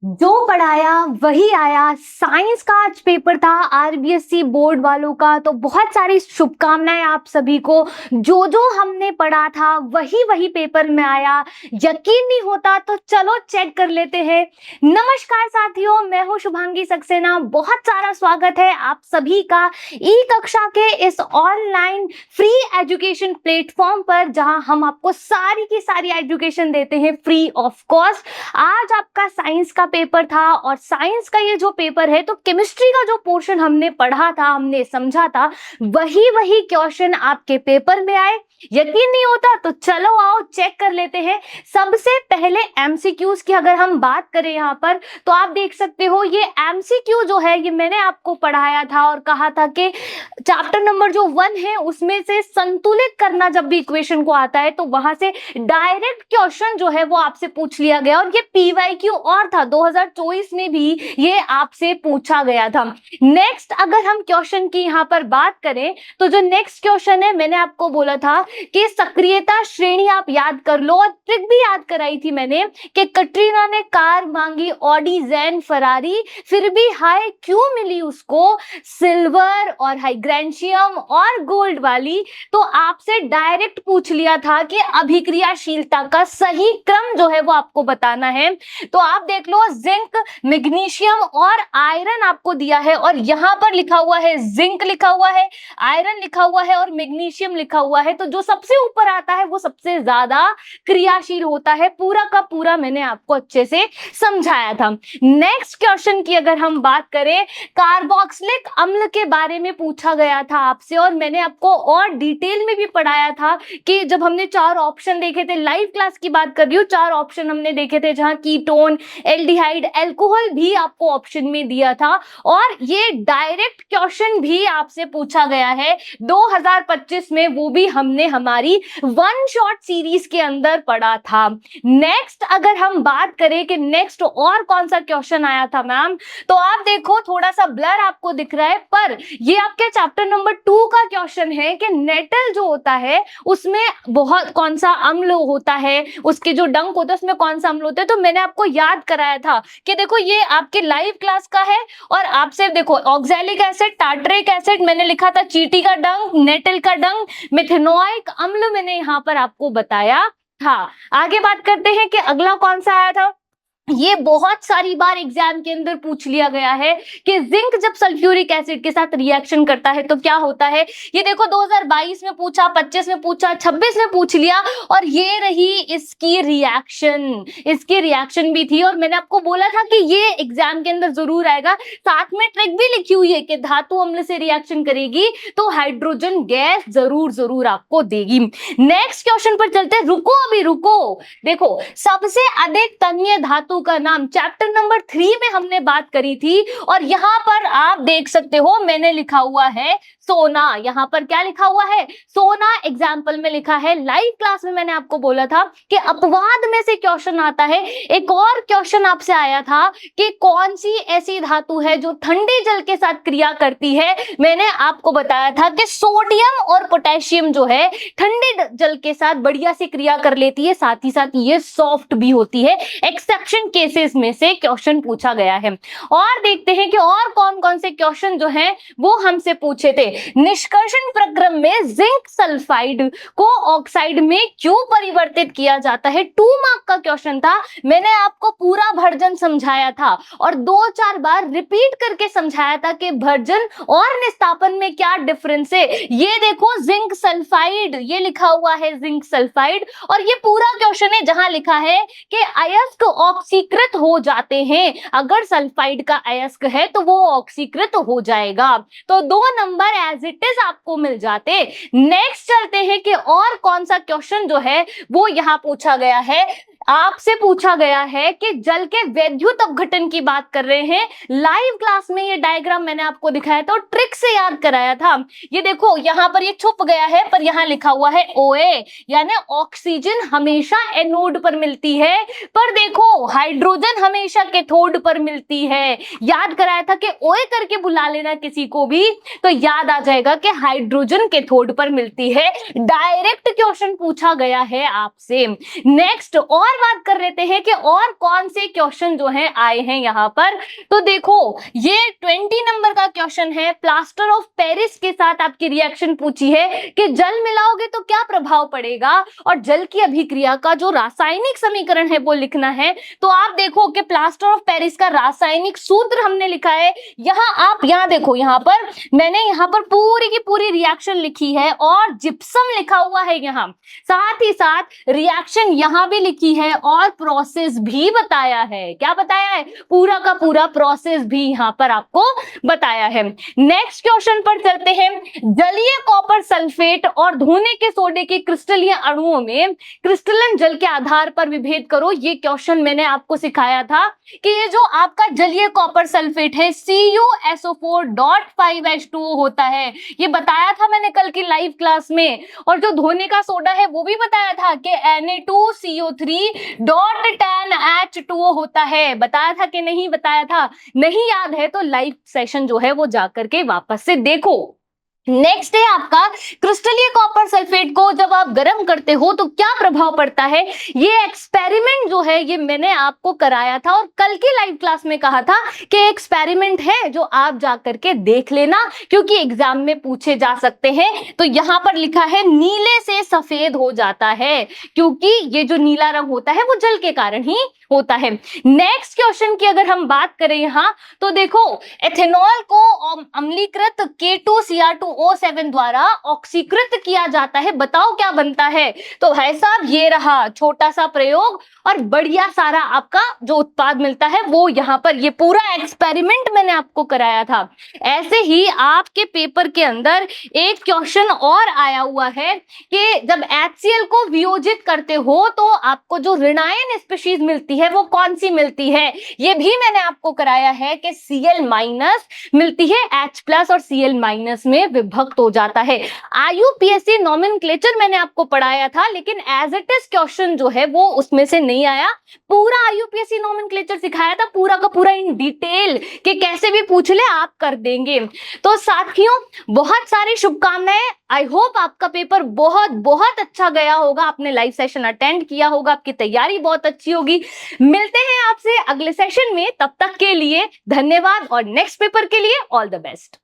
जो पढ़ाया वही आया। साइंस का आज पेपर था आरबीएससी बोर्ड वालों का, तो बहुत सारी शुभकामनाएं आप सभी को। जो जो हमने पढ़ा था वही वही पेपर में आया। यकीन नहीं होता तो चलो चेक कर लेते हैं। नमस्कार साथियों, मैं हूं शुभांगी सक्सेना। बहुत सारा स्वागत है आप सभी का ई कक्षा के इस ऑनलाइन फ्री एजुकेशन प्लेटफॉर्म पर, जहां हम आपको सारी की सारी एजुकेशन देते हैं फ्री ऑफ कॉस्ट। आज आपका साइंस का पेपर था और साइंस का ये जो पेपर है, तो केमिस्ट्री का जो पोर्शन हमने पढ़ा था, हमने समझा था, वही वही क्वेश्चन आपके पेपर में आए। यकीन नहीं होता तो चलो आओ चेक कर लेते हैं। सबसे पहले एमसीक्यूज की अगर हम बात करें यहाँ पर, तो आप देख सकते हो ये एमसीक्यू जो है ये मैंने आपको पढ़ाया था और कहा था कि चैप्टर नंबर जो 1 है उसमें से संतुलित करना जब भी इक्वेशन को आता है तो वहां से डायरेक्ट क्वेश्चन जो है वो आपसे पूछ लिया गया। और ये पीवाईक्यू और था 2024 में भी ये आपसे पूछा गया था। नेक्स्ट अगर हम क्वेश्चन की यहाँ पर बात करें, तो जो नेक्स्ट क्वेश्चन है, मैंने आपको बोला था कि सक्रियता श्रेणी आप याद कर लो, और ट्रिक भी याद कराई थी मैंने कि कटरीना ने कार मांगी ऑडी जैन फरारी, फिर भी हाय क्यों मिली उसको सिल्वर और हाइग्रेंशियम और गोल्ड वाली। तो आपसे डायरेक्ट पूछ लिया था कि अभिक्रियाशीलता का सही क्रम जो है वो आपको बताना है। तो आप देख लो, जिंक, मैग्नीशियम और आयरन आपको दिया है, और यहां पर लिखा हुआ है जिंक लिखा हुआ है, आयरन लिखा हुआ है और मैग्नीशियम लिखा हुआ है। तो जो सबसे ऊपर आता है वो सबसे ज्यादा क्रियाशील होता है। पूरा का पूरा मैंने आपको अच्छे से समझाया था। नेक्स्ट क्वेश्चन की अगर हम बात करें, कार्बोक्सिलिक अम्ल के बारे में पूछा गया था आपसे, और मैंने आपको और डिटेल में भी पढ़ाया था कि जब हमने 4 ऑप्शन देखे थे, लाइव क्लास की बात कर रही हूँ, 4 ऑप्शन हमने देखे थे जहां कीटोन, एल्डिहाइड, अल्कोहल भी आपको ऑप्शन में दिया था। और ये डायरेक्ट क्वेश्चन भी आपसे पूछा गया है 2025 में, वो भी हमने हमारी वन शॉट सीरीज के अंदर पढ़ा था। नेक्स्ट अगर हम बात करें कि नेक्स्ट और कौन सा क्वेश्चन आया था मैम, तो आप देखो थोड़ा सा ब्लर आपको दिख रहा है, पर ये आपके चैप्टर नंबर 2 का क्वेश्चन है कि नेटल जो होता है उसमें बहुत कौन सा अम्ल होता है, उसके जो डंक होता है उसमें कौन सा अम्ल होता है। तो मैंने आपको याद कराया था कि देखो ये आपके लाइव क्लास का है, और आपसे देखो ऑक्सैलिक एसिड, टार्टरिक एसिड मैंने लिखा था, चींटी का डंक, नेटल का डंक, मिथेनोइक अम्ल मैंने यहाँ पर आपको बताया था। आगे बात करते हैं कि अगला कौन सा आया था। ये बहुत सारी बार एग्जाम के अंदर पूछ लिया गया है कि जिंक जब सल्फ्यूरिक एसिड के साथ रिएक्शन करता है तो क्या होता है। ये देखो 2022 में पूछा, 25 में पूछा, 26 में पूछ लिया, और ये रही इसकी रिएक्शन भी थी। और मैंने आपको बोला था कि ये एग्जाम के अंदर जरूर आएगा। साथ में ट्रिक भी लिखी हुई है कि धातु अम्ल से रिएक्शन करेगी तो हाइड्रोजन गैस जरूर आपको देगी। नेक्स्ट क्वेश्चन पर चलते हैं। रुको, देखो सबसे अधिक तन्य धातु का नाम चैप्टर नंबर 3 में हमने बात करी थी, और यहां पर आप देख सकते हो मैंने लिखा हुआ है सोना। यहां पर क्या लिखा हुआ है? सोना एग्जाम्पल में लिखा है। लाइव क्लास में मैंने आपको बोला था कि अपवाद में से क्वेश्चन आता है। एक और क्वेश्चन आपसे आया था कि कौन सी ऐसी धातु है जो ठंडे जल के साथ क्रिया करती है। मैंने आपको बताया था कि सोडियम और पोटेशियम जो है ठंडे जल के साथ बढ़िया से क्रिया कर लेती है, साथ ही साथ ये सॉफ्ट भी होती है। एक्सेप्शन केसेस में से क्वेश्चन पूछा गया है। और देखते हैं कि और कौन कौन से क्वेश्चन जो हैं वो हमसे पूछे थे। निष्कर्षण प्रक्रम में जिंक सल्फाइड को ऑक्साइड में क्यों परिवर्तित किया जाता है? 2 मार्क का क्वेश्चन था। मैंने आपको पूरा भर्जन समझाया था और 2-4 बार रिपीट करके समझाया था कि भर्जन और निस्तापन में क्या डिफरेंस है। ये देखो जिंक सल्फाइड, ये लिखा हुआ है जिंक सल्फाइड, और ये पूरा क्वेश्चन है जहां लिखा है कि अयस्क ऑक्सीकृत हो जाते हैं। अगर सल्फाइड का अयस्क है तो वो ऑक्सीकृत हो जाएगा। तो 2 नंबर एज इट इज आपको मिल जाते। नेक्स्ट चलते हैं कि और कौन सा क्वेश्चन जो है वो यहां पूछा गया है। आपसे पूछा गया है कि जल के वैद्युत अपघटन की बात कर रहे हैं। लाइव क्लास में ये डायग्राम मैंने आपको दिखाया था और ट्रिक से याद कराया था। ये देखो यहां पर ये छुप गया है, पर यहां लिखा हुआ है OA, यानी ऑक्सीजन हमेशा एनोड पर मिलती है, पर देखो हाइड्रोजन हमेशा कैथोड पर मिलती है। याद कराया था कि OA करके बुला लेना किसी को भी, तो याद आ जाएगा कि हाइड्रोजन कैथोड पर मिलती है। डायरेक्ट क्वेश्चन पूछा गया है आपसे। नेक्स्ट और बात कर लेते हैं कि और कौन से क्वेश्चन जो हैं आए हैं यहाँ पर। तो देखो, ये 20 नंबर का क्वेश्चन है, प्लास्टर ऑफ पेरिस के साथ आपकी रिएक्शन पूछी है कि जल मिलाओगे तो क्या प्रभाव पड़ेगा, और जल की अभिक्रिया का जो रासायनिक समीकरण है वो लिखना है। तो आप देखो कि प्लास्टर ऑफ पेरिस का रासायनिक सूत्र हमने लिखा है। आप यहाँ देखो, यहाँ पर मैंने यहाँ पर पूरी की पूरी रिएक्शन लिखी है और जिप्सम लिखा हुआ है यहाँ, साथ ही साथ रिएक्शन यहाँ भी लिखी है और प्रोसेस भी बताया है। क्या बताया है? पूरा का पूरा प्रोसेस भी यहाँ पर आपको बताया है। नेक्स्ट क्वेश्चन पर चलते हैं। जलीय कॉपर सल्फेट और धोने के सोडे के क्रिस्टलीय अणुओं में क्रिस्टलन जल के आधार पर विभेद करो। ये क्वेश्चन मैंने आपको सिखाया था कि ये जो आपका जलीय कॉपर सल्फेट है CuSO4.5H2O होता है, ये बताया था मैंने कल की लाइव क्लास में। और जो धोने का सोडा है वो भी बताया था कि Na2CO3.10H2O होता है। बताया था कि नहीं बताया था? नहीं याद है तो लाइव सेशन जो है वो जाकर के वापस से देखो। नेक्स्ट है आपका, क्रिस्टलीय कॉपर सल्फेट को जब आप गर्म करते हो तो क्या प्रभाव पड़ता है। ये एक्सपेरिमेंट जो है ये मैंने आपको कराया था और कल की लाइव क्लास में कहा था कि एक्सपेरिमेंट है जो आप जाकर के देख लेना, क्योंकि एग्जाम में पूछे जा सकते हैं। तो यहाँ पर लिखा है नीले से सफेद हो जाता है, क्योंकि ये जो नीला रंग होता है वो जल के कारण ही होता है। नेक्स्ट क्वेश्चन की अगर हम बात करें यहाँ, तो देखो, एथेनॉल को अम्लीकृत K2Cr2O7 द्वारा ऑक्सीकृत किया जाता है, बताओ क्या बनता है। तो भाई साहब ये रहा छोटा सा प्रयोग और बढ़िया सारा आपका जो उत्पाद मिलता है वो यहाँ पर, ये पूरा एक्सपेरिमेंट मैंने आपको कराया था। ऐसे ही आपके पेपर के अंदर एक क्वेश्चन और आया हुआ है कि जब HCl को वियोजित करते हो तो आपको जो ऋणायन स्पीशीज मिलती है वो कौन सी मिलती है। ये भी मैंने आपको कराया है कि Cl- मिलती है H+ और Cl- में विभक्त हो जाता है। IUPAC नोमेनक्लेचर मैंने आपको पढ़ाया था, लेकिन एज इट इज क्वेश्चन जो है वो उसमें से नहीं आया। पूरा IUPAC नोमेनक्लेचर सिखाया था, पूरा का पूरा इन डिटेल कि कैसे भी पूछ ले आप कर देंगे। तो साथियों, बहुत सारी शुभकामनाएं। आई होप आपका पेपर बहुत बहुत अच्छा गया होगा, आपने लाइव सेशन अटेंड किया होगा, आपकी तैयारी बहुत अच्छी होगी। मिलते हैं आपसे अगले सेशन में, तब तक के लिए धन्यवाद और नेक्स्ट पेपर के लिए ऑल द बेस्ट।